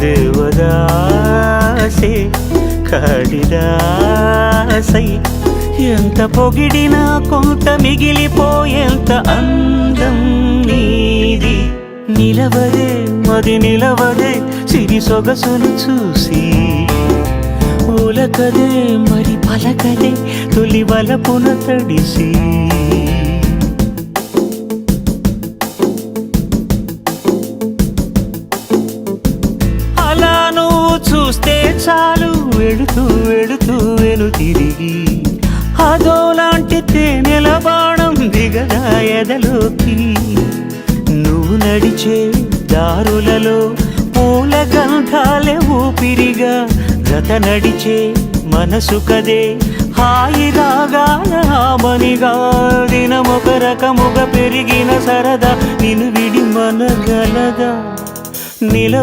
దేవదాసే కాళిదాసై ఎంత పొగిడినా కొంత మిగిలిపోయేంత అందం నీది. నిలవదే మది నిలవదే సిరి సొగసును చూసి, ఉలకదే మరి పలకదే తొలి వలపున తడిసి. అలా నువ్వు చూస్తే చాలు వెళుతూ వెళుతూ వెను తిరిగి, అదోలాంటి తేనెల బాణం దిగదా ఎదలోకి. నువ్వు నడిచే దారులలో పూల గంధాలే ఊపిరిగా, జత నడిచే మనసు కదే హాయి రాగాల హామనిగా. దినమొక రకముగా పెరిగిన సరదా నిన్ను విడి మనగలదా. నిల